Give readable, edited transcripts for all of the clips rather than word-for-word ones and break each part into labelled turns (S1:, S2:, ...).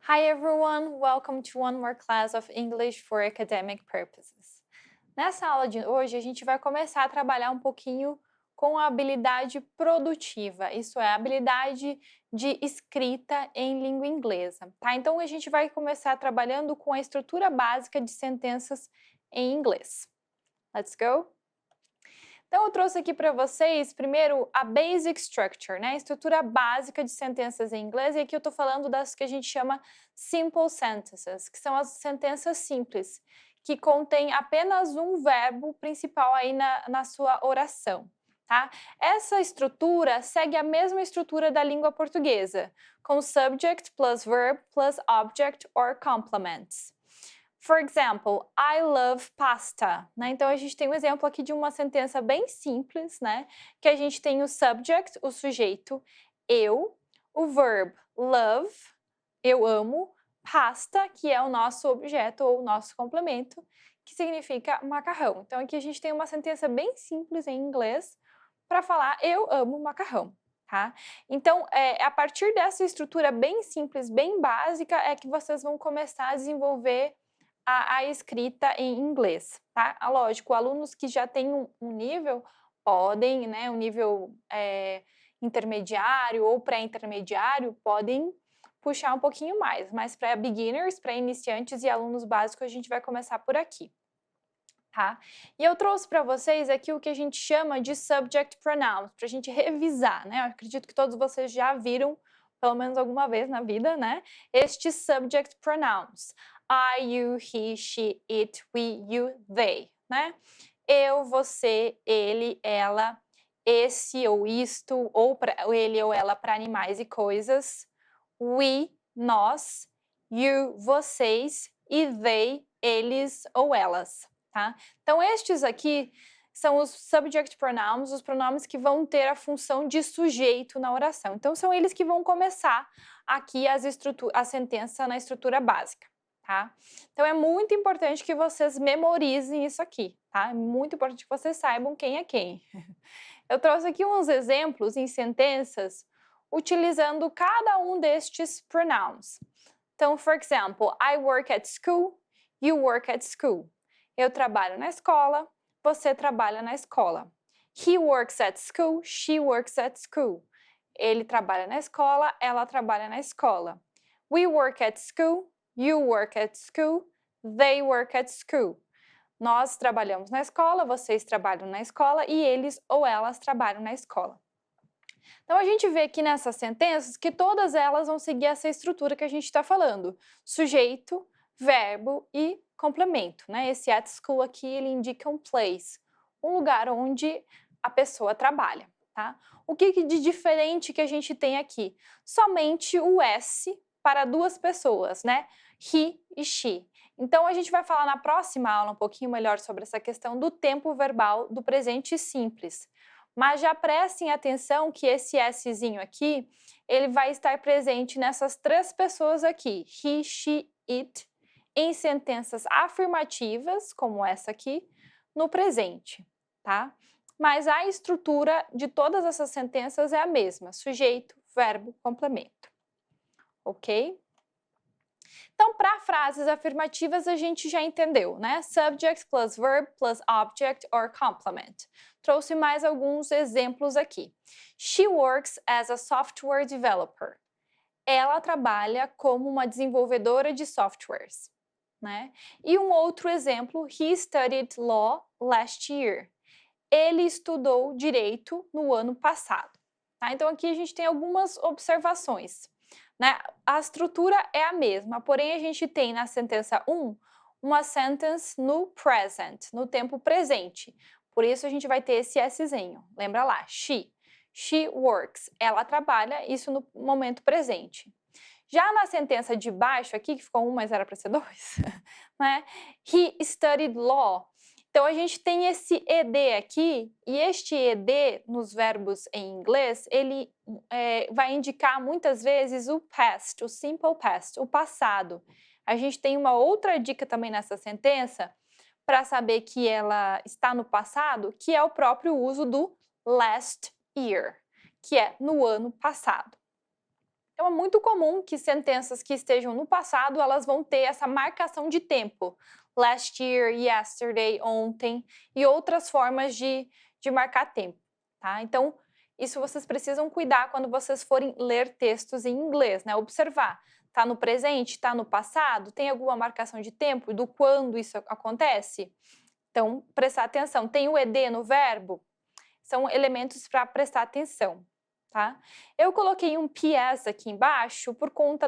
S1: Hi everyone, welcome to one more class of English for academic purposes. Nessa aula de hoje, a gente vai começar a trabalhar um pouquinho com a habilidade produtiva, isso é, a habilidade de escrita em língua inglesa, tá? Então, a gente vai começar trabalhando com a estrutura básica de sentenças em inglês. Let's go? Então, eu trouxe aqui para vocês, primeiro, a basic structure, né? A estrutura básica de sentenças em inglês, e aqui eu estou falando das que a gente chama simple sentences, que são as sentenças simples, que contêm apenas um verbo principal aí na sua oração, tá? Essa estrutura segue a mesma estrutura da língua portuguesa, com subject plus verb plus object or complements. For example, I love pasta, né? Então, a gente tem um exemplo aqui de uma sentença bem simples, né? Que a gente tem o subject, o sujeito, eu, o verb love, eu amo, pasta, que é o nosso objeto ou o nosso complemento, que significa macarrão. Então, aqui a gente tem uma sentença bem simples em inglês para falar eu amo macarrão, tá? Então, a partir dessa estrutura bem simples, bem básica, é que vocês vão começar a desenvolver a escrita em inglês, tá? Lógico, alunos que já têm um nível podem, né, um nível intermediário ou pré-intermediário, podem puxar um pouquinho mais, mas para beginners, para iniciantes e alunos básicos, a gente vai começar por aqui, tá? E eu trouxe para vocês aqui o que a gente chama de subject pronouns, para a gente revisar, né? Eu acredito que todos vocês já viram, pelo menos alguma vez na vida, né? Estes subject pronouns. I, you, he, she, it, we, you, they, né? Eu, você, ele, ela, esse ou isto, ou ele ou ela para animais e coisas. We, nós, you, vocês, e they, eles ou elas, tá? Então, estes aqui são os subject pronouns, os pronomes que vão ter a função de sujeito na oração. Então, são eles que vão começar aqui a sentença na estrutura básica. Tá? Então, é muito importante que vocês memorizem isso aqui, tá? É muito importante que vocês saibam quem é quem. Eu trouxe aqui uns exemplos em sentenças utilizando cada um destes pronouns. Então, for example, I work at school, you work at school. Eu trabalho na escola, você trabalha na escola. He works at school, she works at school. Ele trabalha na escola, ela trabalha na escola. We work at school, you work at school, they work at school. Nós trabalhamos na escola, vocês trabalham na escola e eles ou elas trabalham na escola. Então, a gente vê aqui nessas sentenças que todas elas vão seguir essa estrutura que a gente está falando. Sujeito, verbo e complemento, né? Esse at school aqui, ele indica um place, um lugar onde a pessoa trabalha, tá? O que de diferente que a gente tem aqui? Somente o S para duas pessoas, né? He e she. Então, a gente vai falar na próxima aula um pouquinho melhor sobre essa questão do tempo verbal do presente simples. Mas já prestem atenção que esse Szinho aqui, ele vai estar presente nessas três pessoas aqui, he, she, it, em sentenças afirmativas, como essa aqui, no presente, tá? Mas a estrutura de todas essas sentenças é a mesma, sujeito, verbo, complemento, ok? Então, para frases afirmativas, a gente já entendeu, né? Subject plus verb plus object or complement. Trouxe mais alguns exemplos aqui. She works as a software developer. Ela trabalha como uma desenvolvedora de softwares, né? E um outro exemplo, he studied law last year. Ele estudou direito no ano passado. Tá? Então, aqui a gente tem algumas observações. Né? A estrutura é a mesma, porém a gente tem na sentença 1 uma sentence no present, no tempo presente. Por isso a gente vai ter esse Szinho. Lembra lá, she. She works. Ela trabalha, isso no momento presente. Já na sentença de baixo aqui, que ficou 1, mas era para ser 2, né? He studied law. Então, a gente tem esse ED aqui, e este ED nos verbos em inglês, ele vai indicar muitas vezes o past, o simple past, o passado. A gente tem uma outra dica também nessa sentença, para saber que ela está no passado, que é o próprio uso do last year, que é no ano passado. Então, é muito comum que sentenças que estejam no passado, elas vão ter essa marcação de tempo. Last year, yesterday, ontem, e outras formas de marcar tempo, tá? Então, isso vocês precisam cuidar quando vocês forem ler textos em inglês, né? Observar. Tá no presente? Tá no passado? Tem alguma marcação de tempo do quando isso acontece? Então, prestar atenção. Tem o ED no verbo? São elementos para prestar atenção, tá? Eu coloquei um PS aqui embaixo por conta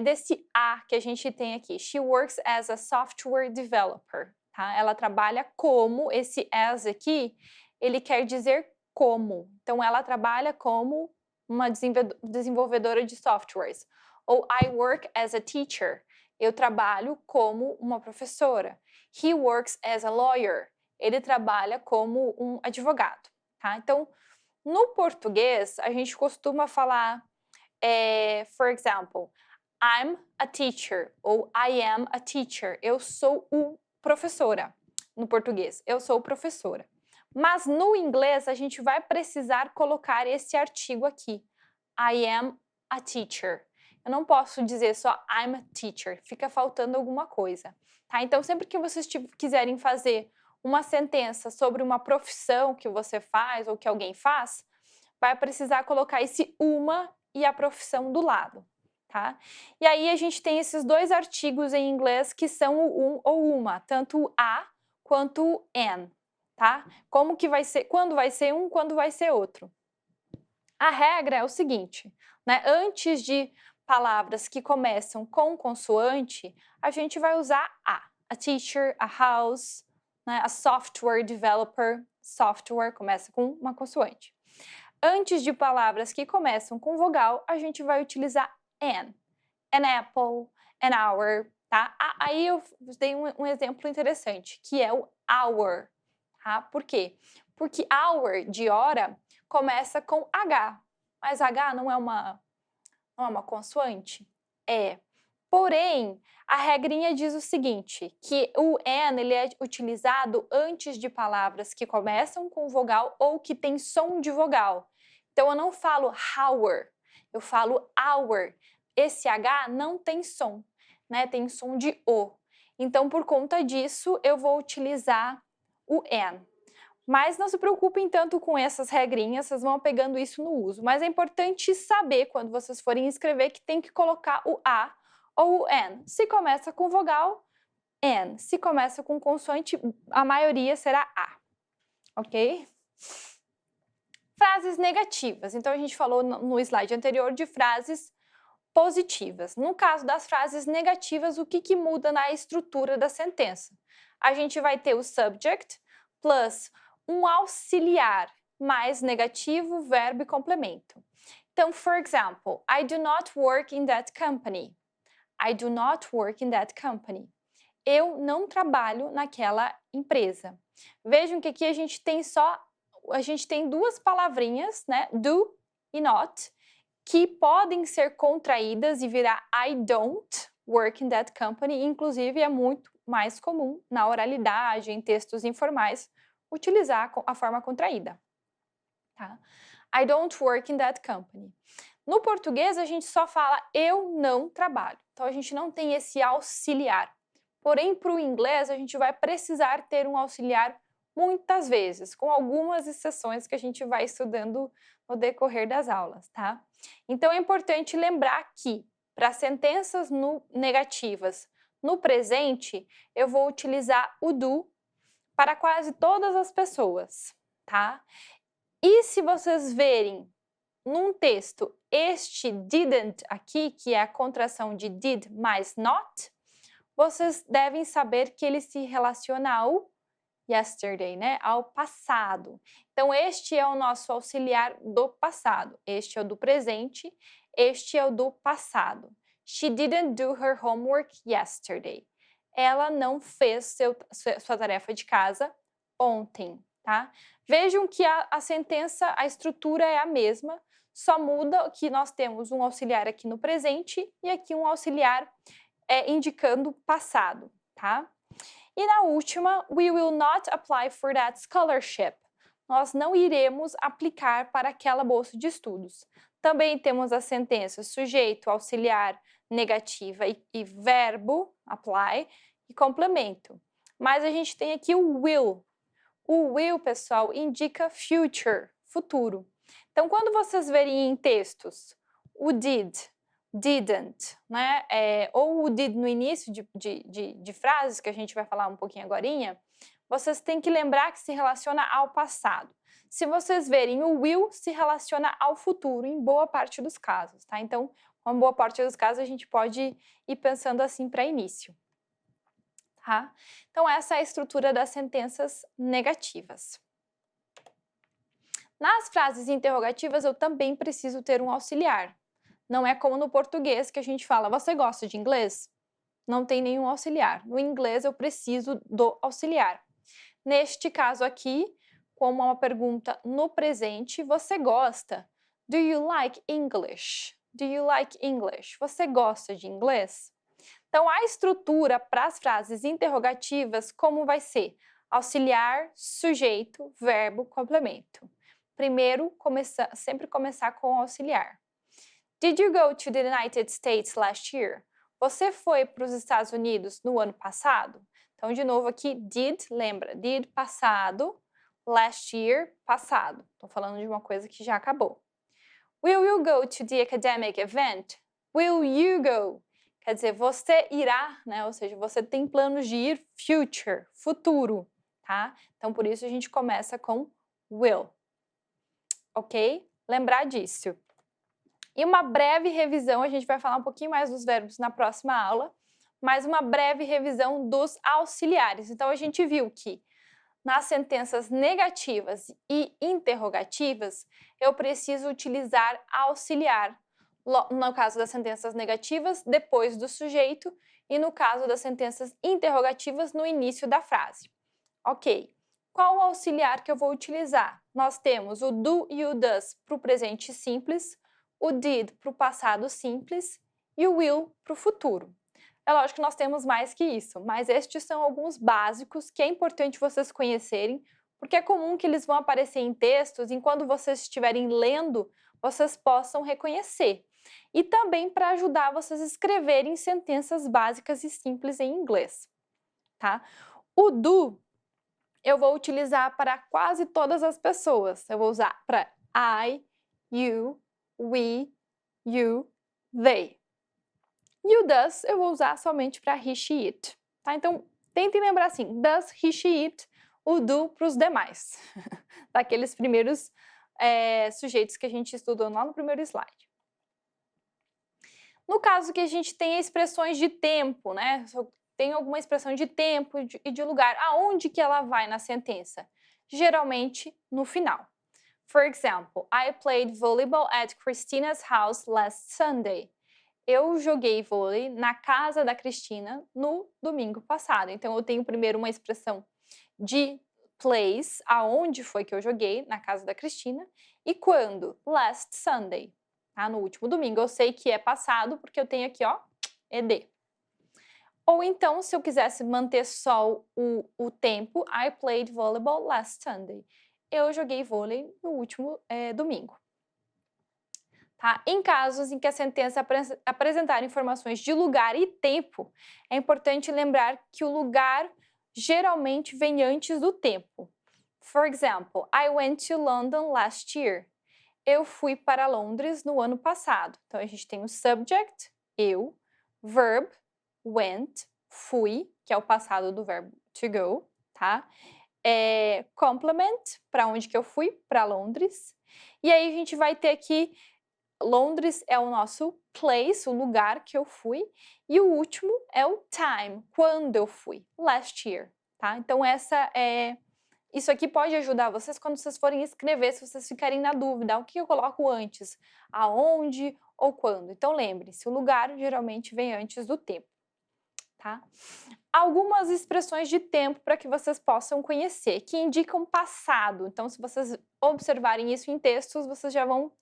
S1: desse A que a gente tem aqui. She works as a software developer, tá? Ela trabalha como, esse as aqui, ele quer dizer como. Então, ela trabalha como uma desenvolvedora de softwares. Ou I work as a teacher. Eu trabalho como uma professora. He works as a lawyer. Ele trabalha como um advogado, tá? Então, no português, a gente costuma falar, for example, I'm a teacher ou I am a teacher. Eu sou professora. No português, eu sou professora. Mas no inglês, a gente vai precisar colocar esse artigo aqui. I am a teacher. Eu não posso dizer só I'm a teacher. Fica faltando alguma coisa, tá? Então, sempre que vocês quiserem fazer uma sentença sobre uma profissão que você faz ou que alguém faz, vai precisar colocar esse uma e a profissão do lado, tá? E aí a gente tem esses dois artigos em inglês que são o um ou uma, tanto o a quanto o an, tá? Como que vai ser, quando vai ser um, quando vai ser outro. A regra é o seguinte, né? Antes de palavras que começam com consoante, a gente vai usar a teacher, a house, né? A software developer, software começa com uma consoante. Antes de palavras que começam com vogal, a gente vai utilizar an apple, an hour, tá? Aí eu dei um exemplo interessante, que é o hour, tá? Por quê? Porque hour, de hora, começa com H, mas H não é uma consoante? É. Porém, a regrinha diz o seguinte, que o an ele é utilizado antes de palavras que começam com vogal ou que tem som de vogal. Então, eu não falo hour, eu falo hour. Esse H não tem som, né? Tem som de O. Então, por conta disso, eu vou utilizar o an. Mas não se preocupem tanto com essas regrinhas, vocês vão pegando isso no uso. Mas é importante saber, quando vocês forem escrever, que tem que colocar o A ou o N. Se começa com vogal, N. Se começa com consoante, a maioria será A. Ok? Frases negativas. Então, a gente falou no slide anterior de frases positivas. No caso das frases negativas, o que muda na estrutura da sentença? A gente vai ter o subject plus um auxiliar mais negativo, verbo e complemento. Então, for example, I do not work in that company. I do not work in that company. Eu não trabalho naquela empresa. Vejam que aqui a gente tem duas palavrinhas, né? Do e not, que podem ser contraídas e virar I don't work in that company. Inclusive, é muito mais comum na oralidade, em textos informais, utilizar a forma contraída, tá? I don't work in that company. No português, a gente só fala eu não trabalho. Então, a gente não tem esse auxiliar. Porém, para o inglês, a gente vai precisar ter um auxiliar muitas vezes, com algumas exceções que a gente vai estudando no decorrer das aulas, tá? Então, é importante lembrar que, para sentenças negativas no presente, eu vou utilizar o do para quase todas as pessoas, tá? E se vocês verem num texto este didn't aqui, que é a contração de did mais not, vocês devem saber que ele se relaciona ao yesterday, né? Ao passado. Então, este é o nosso auxiliar do passado. Este é o do presente, este é o do passado. She didn't do her homework yesterday. Ela não fez sua tarefa de casa ontem, tá? Vejam que a sentença, a estrutura é a mesma, só muda que nós temos um auxiliar aqui no presente e aqui um auxiliar indicando passado, tá? E na última, we will not apply for that scholarship. nós não iremos aplicar para aquela bolsa de estudos. Também temos as sentenças sujeito, auxiliar, negativa e verbo, apply, e complemento. Mas a gente tem aqui o will. O will, pessoal, indica future, futuro. Então, quando vocês verem em textos o did, didn't, né? Ou o did no início de frases, que a gente vai falar um pouquinho agorinha, vocês têm que lembrar que se relaciona ao passado. Se vocês verem o will, se relaciona ao futuro, em boa parte dos casos, tá? Então, uma boa parte dos casos, a gente pode ir pensando assim para início. Tá? Então, essa é a estrutura das sentenças negativas. Nas frases interrogativas, eu também preciso ter um auxiliar. Não é como no português que a gente fala, você gosta de inglês? Não tem nenhum auxiliar. No inglês, eu preciso do auxiliar. Neste caso aqui, como uma pergunta no presente, você gosta? Do you like English? Do you like English? Você gosta de inglês? Então, a estrutura para as frases interrogativas, como vai ser? Auxiliar, sujeito, verbo, complemento. Primeiro, sempre começar com o auxiliar. Did you go to the United States last year? Você foi para os Estados Unidos no ano passado? Então, de novo aqui, did, lembra, did, passado, last year, passado. Estou falando de uma coisa que já acabou. Will you go to the academic event? Will you go? Quer dizer, você irá, né? Ou seja, você tem planos de ir, future, futuro, tá? Então, por isso a gente começa com will, ok? Lembrar disso. E uma breve revisão, a gente vai falar um pouquinho mais dos verbos na próxima aula, mas uma breve revisão dos auxiliares. Então, a gente viu que nas sentenças negativas e interrogativas, eu preciso utilizar auxiliar. No caso das sentenças negativas, depois do sujeito, e no caso das sentenças interrogativas, no início da frase. Ok. Qual o auxiliar que eu vou utilizar? Nós temos o do e o does para o presente simples, o did para o passado simples e o will para o futuro. É lógico que nós temos mais que isso, mas estes são alguns básicos que é importante vocês conhecerem, porque é comum que eles vão aparecer em textos e quando vocês estiverem lendo, vocês possam reconhecer. E também para ajudar vocês a escreverem sentenças básicas e simples em inglês, tá? O do eu vou utilizar para quase todas as pessoas. Eu vou usar para I, you, we, you, they. E o does eu vou usar somente para he, she, it. Tá? Então, tentem lembrar assim, does, he, she, it, o do para os demais. Daqueles primeiros sujeitos que a gente estudou lá no primeiro slide. No caso que a gente tem expressões de tempo, né? Tem alguma expressão de tempo e de lugar. Aonde que ela vai na sentença? Geralmente no final. For example, I played volleyball at Christina's house last Sunday. Eu joguei vôlei na casa da Cristina no domingo passado. Então, eu tenho primeiro uma expressão de place, aonde foi que eu joguei, na casa da Cristina, e quando? Last Sunday, tá? No último domingo. Eu sei que é passado, porque eu tenho aqui, ó, ED. Ou então, se eu quisesse manter só o tempo, I played volleyball last Sunday. Eu joguei vôlei no último domingo. Tá? Em casos em que a sentença apresentar informações de lugar e tempo, é importante lembrar que o lugar geralmente vem antes do tempo. For example, I went to London last year. Eu fui para Londres no ano passado. Então, a gente tem o subject, eu, verb, went, fui, que é o passado do verbo to go, tá? Complement, para onde que eu fui? Para Londres. E aí, a gente vai ter aqui Londres é o nosso place, o lugar que eu fui, e o último é o time, quando eu fui, last year, tá? Então isso aqui pode ajudar vocês quando vocês forem escrever, se vocês ficarem na dúvida, o que eu coloco antes, aonde ou quando. Então lembre-se, o lugar geralmente vem antes do tempo, tá? Algumas expressões de tempo para que vocês possam conhecer, que indicam passado. Então, se vocês observarem isso em textos, vocês já vão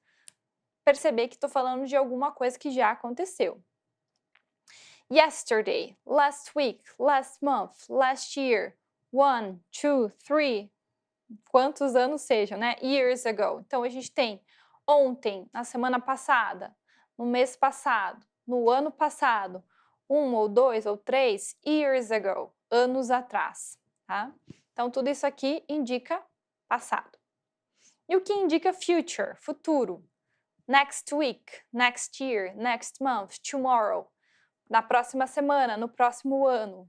S1: perceber que estou falando de alguma coisa que já aconteceu. Yesterday, last week, last month, last year, 1, 2, 3, quantos anos sejam, né? Years ago. Então, a gente tem ontem, na semana passada, no mês passado, no ano passado, 1 ou 2 ou 3 years ago, anos atrás, tá? Então, tudo isso aqui indica passado. E o que indica future, futuro? Next week, next year, next month, tomorrow. Na próxima semana, no próximo ano,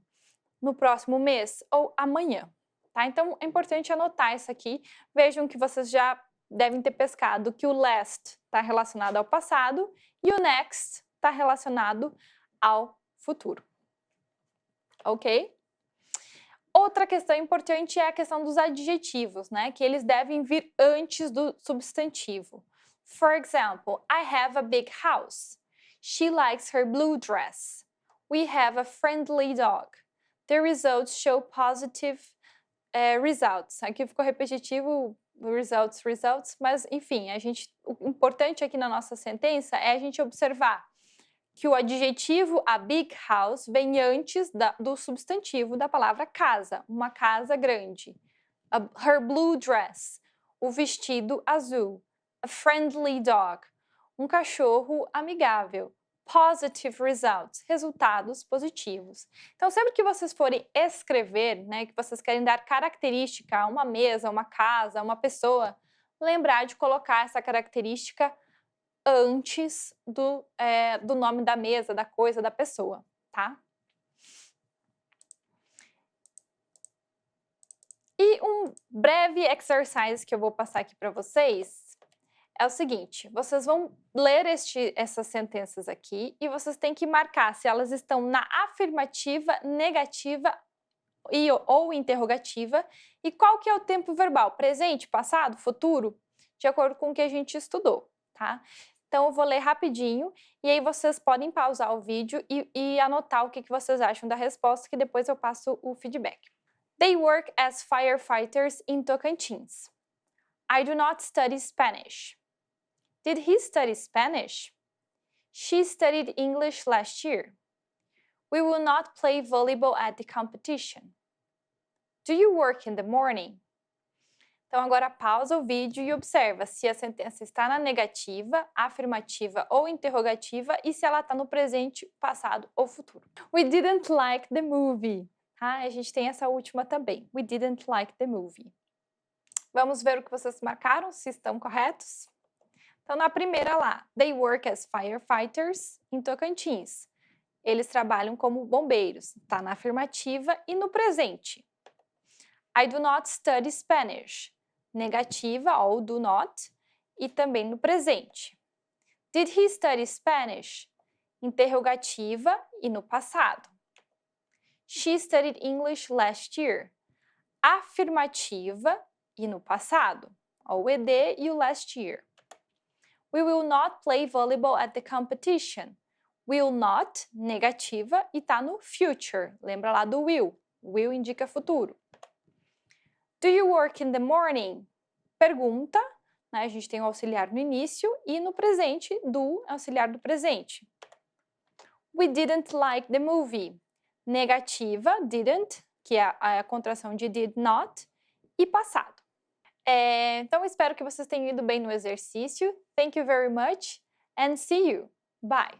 S1: no próximo mês ou amanhã, tá? Então, é importante anotar isso aqui. Vejam que vocês já devem ter pescado que o last está relacionado ao passado e o next está relacionado ao futuro. Ok? Outra questão importante é a questão dos adjetivos, né? Que eles devem vir antes do substantivo. For example, I have a big house. She likes her blue dress. We have a friendly dog. The results show positive results. Aqui ficou repetitivo, results, mas enfim, o importante aqui na nossa sentença é a gente observar que o adjetivo a big house vem antes do substantivo da palavra casa, uma casa grande. Her blue dress, o vestido azul. A friendly dog, um cachorro amigável. Positive results, resultados positivos. Então, sempre que vocês forem escrever, né, que vocês querem dar característica a uma mesa, uma casa, uma pessoa, lembrar de colocar essa característica antes do nome da mesa, da coisa, da pessoa, tá? E um breve exercise que eu vou passar aqui para vocês é o seguinte: vocês vão ler essas sentenças aqui e vocês têm que marcar se elas estão na afirmativa, negativa ou interrogativa e qual que é o tempo verbal, presente, passado, futuro, de acordo com o que a gente estudou, tá? Então, eu vou ler rapidinho e aí vocês podem pausar o vídeo e anotar o que vocês acham da resposta, que depois eu passo o feedback. They work as firefighters in Tocantins. I do not study Spanish. Did he study Spanish? She studied English last year. We will not play volleyball at the competition. Do you work in the morning? Então, agora pausa o vídeo e observa se a sentença está na negativa, afirmativa ou interrogativa e se ela está no presente, passado ou futuro. We didn't like the movie. A gente tem essa última também. We didn't like the movie. Vamos ver o que vocês marcaram, se estão corretos? Então, na primeira lá, they work as firefighters em Tocantins. Eles trabalham como bombeiros. Está na afirmativa e no presente. I do not study Spanish. Negativa ou do not e também no presente. Did he study Spanish? Interrogativa e no passado. She studied English last year. Afirmativa e no passado. O ED e o last year. We will not play volleyball at the competition. Will not, negativa, e tá no future. Lembra lá do will. Will indica futuro. Do you work in the morning? Pergunta, né? A gente tem o auxiliar no início e no presente, do auxiliar do presente. We didn't like the movie. Negativa, didn't, que é a contração de did not, e passado. Então, espero que vocês tenham ido bem no exercício. Thank you very much and see you. Bye!